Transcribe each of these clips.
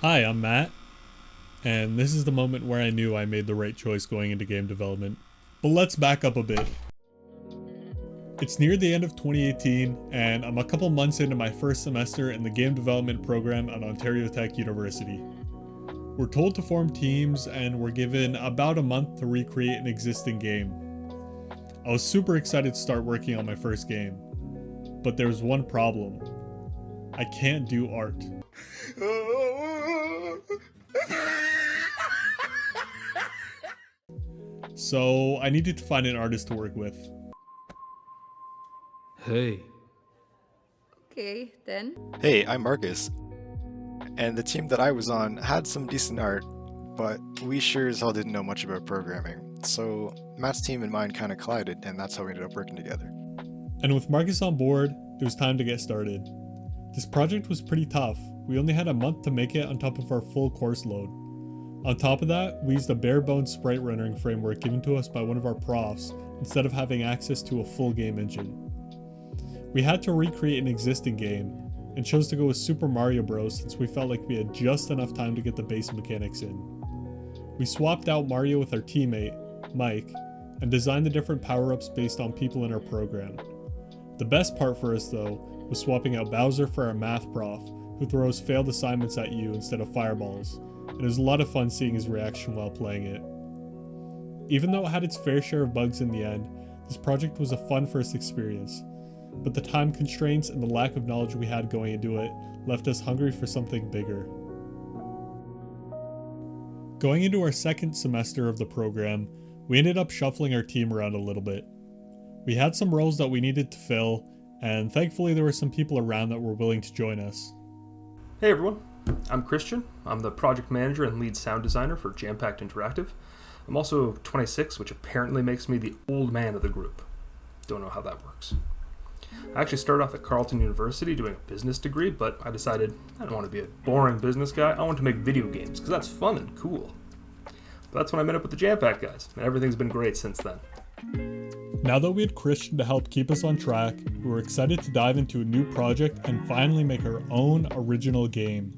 Hi, I'm Matt, and this is the moment where I knew I made the right choice going into game development. But let's back up a bit. It's near the end of 2018, and I'm a couple months into my first semester in the game development program at Ontario Tech University. We're told to form teams, and we're given about a month to recreate an existing game. I was super excited to start working on my first game, but there's one problem. I can't do art. So I needed to find an artist to work with. Hey. Okay, then. Hey, I'm Marcus. And the team that I was on had some decent art, but we sure as hell didn't know much about programming. So Matt's team and mine kind of collided, and that's how we ended up working together. And with Marcus on board, it was time to get started. This project was pretty tough. We only had a month to make it on top of our full course load. On top of that, we used a bare bones sprite rendering framework given to us by one of our profs instead of having access to a full game engine. We had to recreate an existing game and chose to go with Super Mario Bros. Since we felt like we had just enough time to get the base mechanics in. We swapped out Mario with our teammate, Mike, and designed the different power-ups based on people in our program. The best part for us though was swapping out Bowser for our math prof, who throws failed assignments at you instead of fireballs, and it was a lot of fun seeing his reaction while playing it. Even though it had its fair share of bugs in the end, this project was a fun first experience, but the time constraints and the lack of knowledge we had going into it left us hungry for something bigger. Going into our second semester of the program, we ended up shuffling our team around a little bit. We had some roles that we needed to fill, and thankfully there were some people around that were willing to join us. Hey everyone, I'm Christian. I'm the project manager and lead sound designer for Jam-Packed Interactive. I'm also 26, which apparently makes me the old man of the group. Don't know how that works. I actually started off at Carleton University doing a business degree, but I decided I don't want to be a boring business guy. I want to make video games, because that's fun and cool. But that's when I met up with the Jam-Packed guys, and everything's been great since then. Now that we had Christian to help keep us on track, we were excited to dive into a new project and finally make our own original game.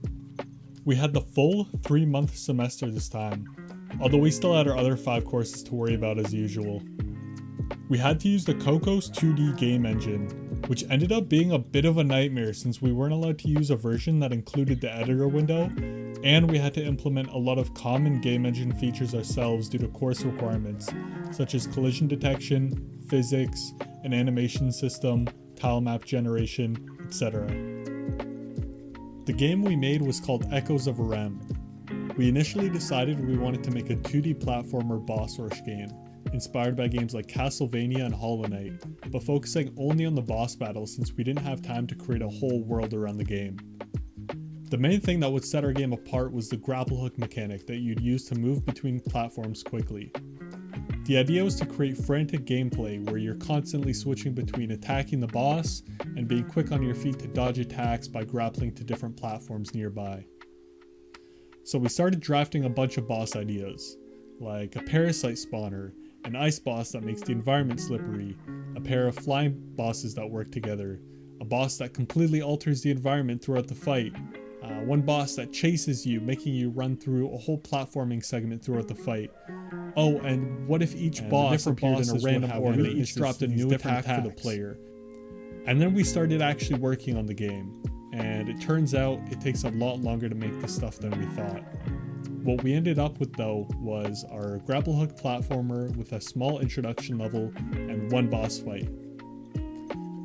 We had the full 3-month semester this time, although we still had our other 5 courses to worry about as usual. We had to use the Cocos 2D game engine, which ended up being a bit of a nightmare since we weren't allowed to use a version that included the editor window, and we had to implement a lot of common game engine features ourselves due to course requirements, such as collision detection, physics, an animation system, tile map generation, etc. The game we made was called Echoes of Rem. We initially decided we wanted to make a 2D platformer boss rush game, inspired by games like Castlevania and Hollow Knight, but focusing only on the boss battles since we didn't have time to create a whole world around the game. The main thing that would set our game apart was the grapple hook mechanic that you'd use to move between platforms quickly. The idea was to create frantic gameplay where you're constantly switching between attacking the boss and being quick on your feet to dodge attacks by grappling to different platforms nearby. So we started drafting a bunch of boss ideas, like a parasite spawner, an ice boss that makes the environment slippery, a pair of flying bosses that work together, a boss that completely alters the environment throughout the fight, one boss that chases you, making you run through a whole platforming segment throughout the fight. Oh, and what if each boss appeared in a random order and each dropped a new attack for the player? And then we started actually working on the game, and it turns out it takes a lot longer to make this stuff than we thought. What we ended up with though was our grapple hook platformer with a small introduction level and 1 boss fight.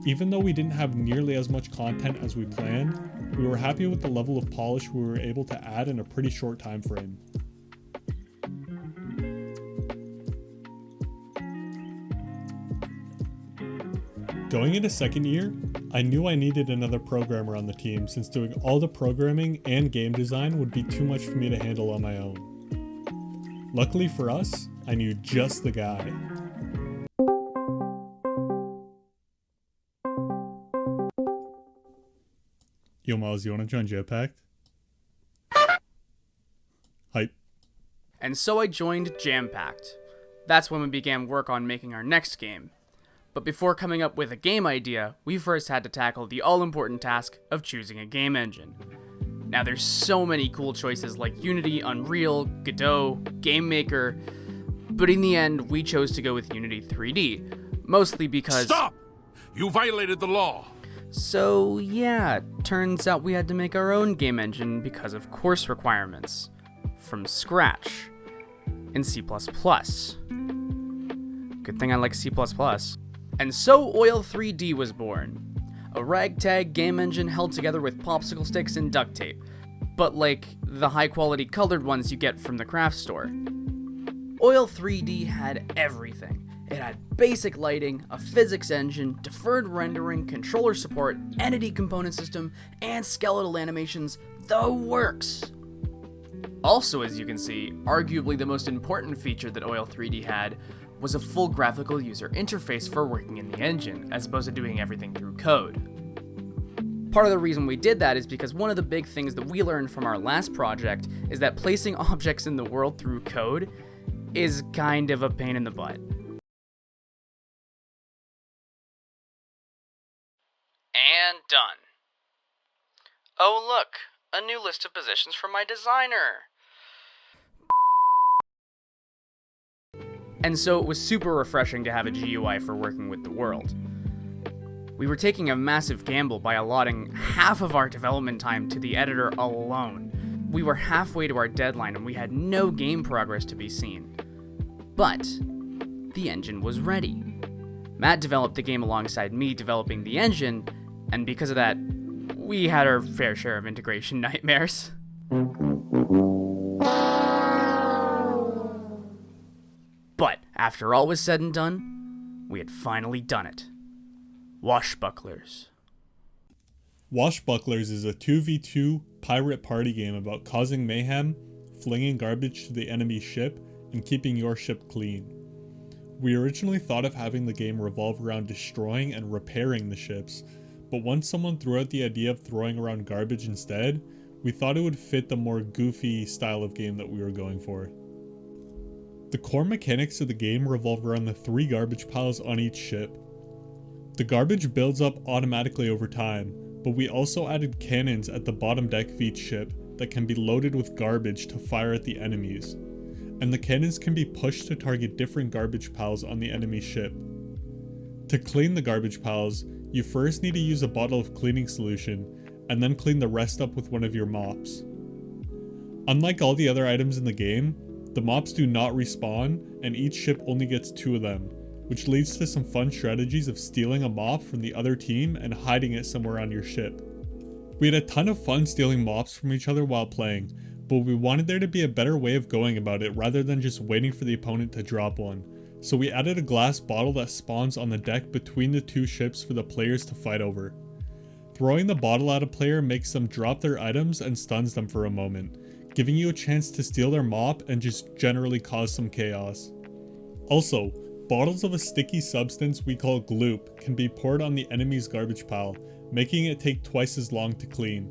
Even though we didn't have nearly as much content as we planned, we were happy with the level of polish we were able to add in a pretty short time frame. Going into second year, I knew I needed another programmer on the team since doing all the programming and game design would be too much for me to handle on my own. Luckily for us, I knew just the guy. Yo, Miles, you want to join Jam-Packed? Hype. And so I joined Jam-Packed. That's when we began work on making our next game. But before coming up with a game idea, we first had to tackle the all-important task of choosing a game engine. Now there's so many cool choices like Unity, Unreal, Godot, GameMaker, but in the end we chose to go with Unity 3D, mostly because... Stop! You violated the law! So yeah, turns out we had to make our own game engine because of course requirements. From scratch. In C++. Good thing I like C++. And so Oil 3D was born. A ragtag game engine held together with popsicle sticks and duct tape. But like the high quality colored ones you get from the craft store. Oil 3D had everything. It had basic lighting, a physics engine, deferred rendering, controller support, entity component system, and skeletal animations, the works! Also, as you can see, arguably the most important feature that Oil 3D had was a full graphical user interface for working in the engine, as opposed to doing everything through code. Part of the reason we did that is because one of the big things that we learned from our last project is that placing objects in the world through code is kind of a pain in the butt. And done. Oh look, a new list of positions for my designer. And so it was super refreshing to have a GUI for working with the world. We were taking a massive gamble by allotting half of our development time to the editor alone. We were halfway to our deadline and we had no game progress to be seen. But the engine was ready. Matt developed the game alongside me developing the engine, and because of that, we had our fair share of integration nightmares. But after all was said and done, we had finally done it. Washbucklers. Washbucklers is a 2v2 pirate party game about causing mayhem, flinging garbage to the enemy ship, and keeping your ship clean. We originally thought of having the game revolve around destroying and repairing the ships, but once someone threw out the idea of throwing around garbage instead, we thought it would fit the more goofy style of game that we were going for. The core mechanics of the game revolve around the 3 garbage piles on each ship. The garbage builds up automatically over time, but we also added cannons at the bottom deck of each ship that can be loaded with garbage to fire at the enemies, and the cannons can be pushed to target different garbage piles on the enemy ship. To clean the garbage piles, you first need to use a bottle of cleaning solution, and then clean the rest up with one of your mops. Unlike all the other items in the game, the mops do not respawn, and each ship only gets 2 of them, which leads to some fun strategies of stealing a mop from the other team and hiding it somewhere on your ship. We had a ton of fun stealing mops from each other while playing, but we wanted there to be a better way of going about it rather than just waiting for the opponent to drop one, so we added a glass bottle that spawns on the deck between the 2 ships for the players to fight over. Throwing the bottle at a player makes them drop their items and stuns them for a moment, giving you a chance to steal their mop and just generally cause some chaos. Also, bottles of a sticky substance we call gloop can be poured on the enemy's garbage pile, making it take twice as long to clean.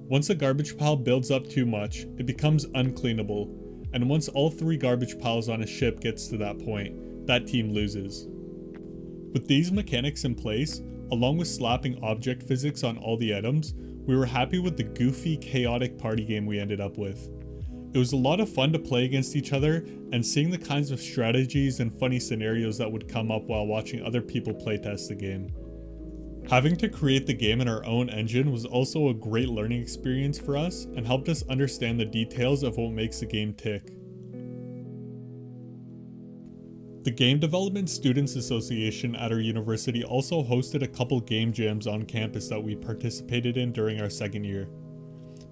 Once a garbage pile builds up too much, it becomes uncleanable, and once all 3 garbage piles on a ship gets to that point, that team loses. With these mechanics in place, along with slapping object physics on all the items, we were happy with the goofy, chaotic party game we ended up with. It was a lot of fun to play against each other, and seeing the kinds of strategies and funny scenarios that would come up while watching other people playtest the game. Having to create the game in our own engine was also a great learning experience for us and helped us understand the details of what makes a game tick. The Game Development Students Association at our university also hosted a couple game jams on campus that we participated in during our second year.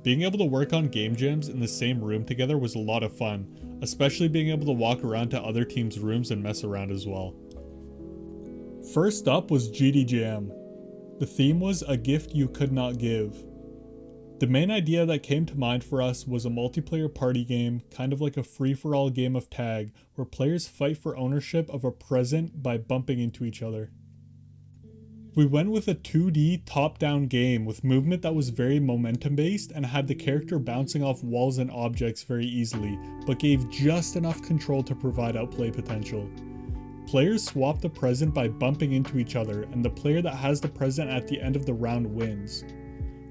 Being able to work on game jams in the same room together was a lot of fun, especially being able to walk around to other teams' rooms and mess around as well. First up was GD Jam. The theme was A Gift You Could Not Give. The main idea that came to mind for us was a multiplayer party game, kind of like a free-for-all game of tag, where players fight for ownership of a present by bumping into each other. We went with a 2D top-down game with movement that was very momentum-based and had the character bouncing off walls and objects very easily, but gave just enough control to provide outplay potential. Players swap the present by bumping into each other, and the player that has the present at the end of the round wins.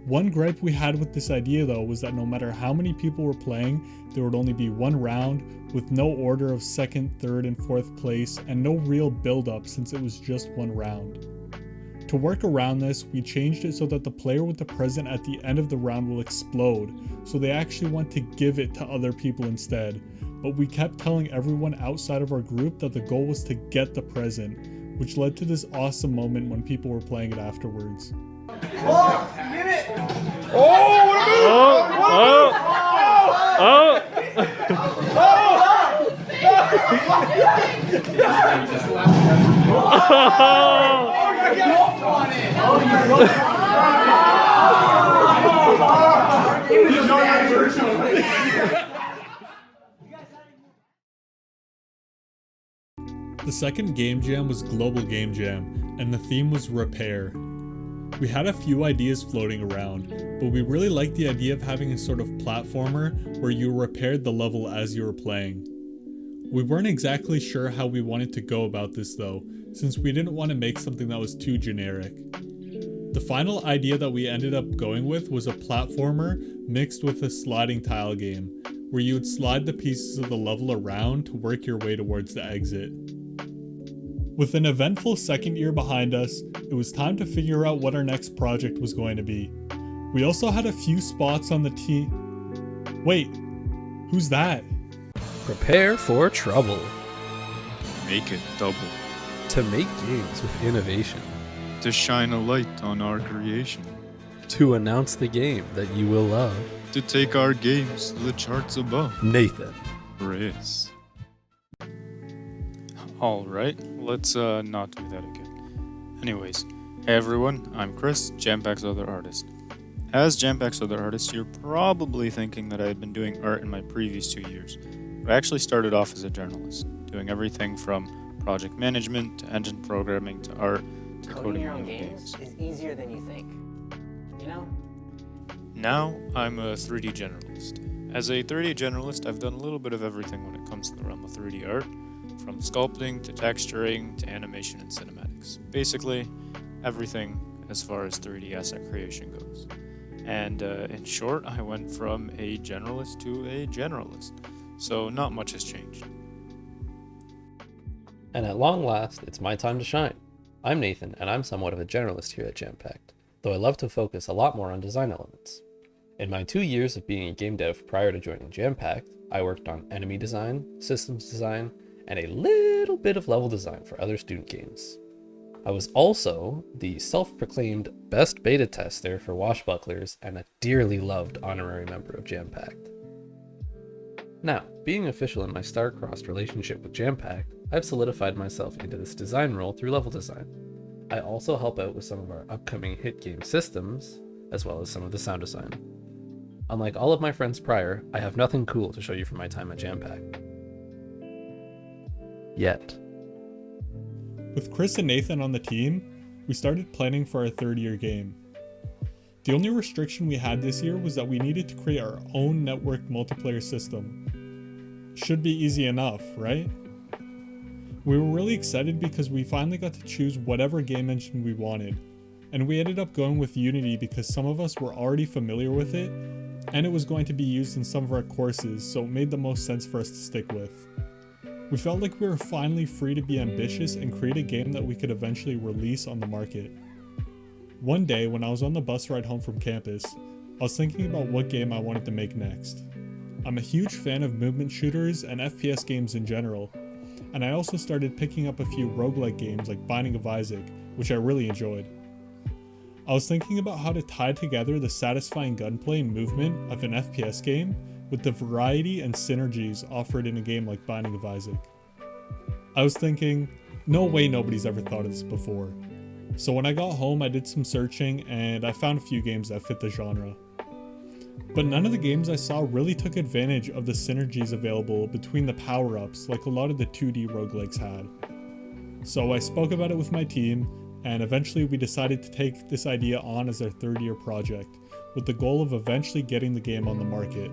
One gripe we had with this idea though was that no matter how many people were playing, there would only be one round with no order of second, third, and fourth place, and no real build-up since it was just one round. To work around this, we changed it so that the player with the present at the end of the round will explode, so they actually want to give it to other people instead. But we kept telling everyone outside of our group that the goal was to get the present, which led to this awesome moment when people were playing it afterwards. The second game jam was Global Game Jam, and the theme was repair. We had a few ideas floating around, but we really liked the idea of having a sort of platformer where you repaired the level as you were playing. We weren't exactly sure how we wanted to go about this though, since we didn't want to make something that was too generic. The final idea that we ended up going with was a platformer mixed with a sliding tile game, where you would slide the pieces of the level around to work your way towards the exit. With an eventful second year behind us, it was time to figure out what our next project was going to be. We also had a few spots on the team. Wait, who's that? Prepare for trouble. Make it double. To make games with innovation. To shine a light on our creation. To announce the game that you will love. To take our games to the charts above. Nathan. Riz. Alright, let's not do that again. Anyways, hey everyone, I'm Chris, Jampack's other artist. As Jampack's other artist, you're probably thinking that I had been doing art in my previous 2 years. But I actually started off as a journalist, doing everything from project management to engine programming to art to coding your my own own games games. is easier than you think. You know? Now, I'm a 3D generalist. As a 3D generalist, I've done a little bit of everything when it comes to the realm of 3D art, from sculpting to texturing to animation and cinematics. Basically, everything as far as 3D asset creation goes. And in short, I went from a generalist to a generalist. So not much has changed. And at long last, it's my time to shine. I'm Nathan, and I'm somewhat of a generalist here at Jampacked, though I love to focus a lot more on design elements. In my 2 years of being a game dev prior to joining Jampacked, I worked on enemy design, systems design, and a little bit of level design for other student games. I was also the self-proclaimed best beta tester for Washbucklers and a dearly loved honorary member of Jampacked. Now, being official in my star-crossed relationship with Jampacked, I've solidified myself into this design role through level design. I also help out with some of our upcoming hit game systems, as well as some of the sound design. Unlike all of my friends prior, I have nothing cool to show you from my time at Jampacked. Yet. With Chris and Nathan on the team, we started planning for our third year game. The only restriction we had this year was that we needed to create our own networked multiplayer system. Should be easy enough, right? We were really excited because we finally got to choose whatever game engine we wanted, and we ended up going with Unity because some of us were already familiar with it, and it was going to be used in some of our courses, so it made the most sense for us to stick with. We felt like we were finally free to be ambitious and create a game that we could eventually release on the market. One day, when I was on the bus ride home from campus, I was thinking about what game I wanted to make next. I'm a huge fan of movement shooters and FPS games in general, and I also started picking up a few roguelike games like Binding of Isaac, which I really enjoyed. I was thinking about how to tie together the satisfying gunplay and movement of an FPS game with the variety and synergies offered in a game like Binding of Isaac. I was thinking, no way nobody's ever thought of this before. So when I got home, I did some searching and I found a few games that fit the genre. But none of the games I saw really took advantage of the synergies available between the power-ups like a lot of the 2D roguelikes had. So I spoke about it with my team, and eventually we decided to take this idea on as our third year project, with the goal of eventually getting the game on the market.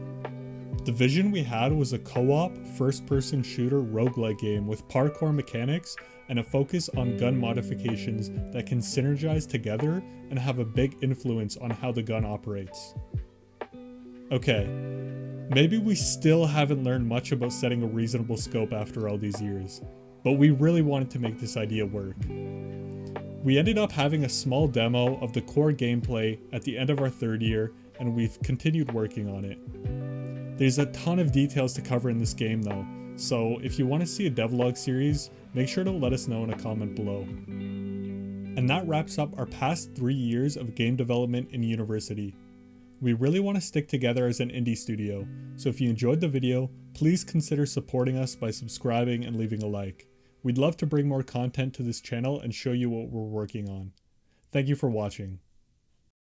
The vision we had was a co-op, first-person shooter roguelike game with parkour mechanics and a focus on gun modifications that can synergize together and have a big influence on how the gun operates. Okay, maybe we still haven't learned much about setting a reasonable scope after all these years, but we really wanted to make this idea work. We ended up having a small demo of the core gameplay at the end of our third year, and we've continued working on it. There's a ton of details to cover in this game though, so if you want to see a devlog series, make sure to let us know in a comment below. And that wraps up our past 3 years of game development in university. We really want to stick together as an indie studio, so if you enjoyed the video, please consider supporting us by subscribing and leaving a like. We'd love to bring more content to this channel and show you what we're working on. Thank you for watching.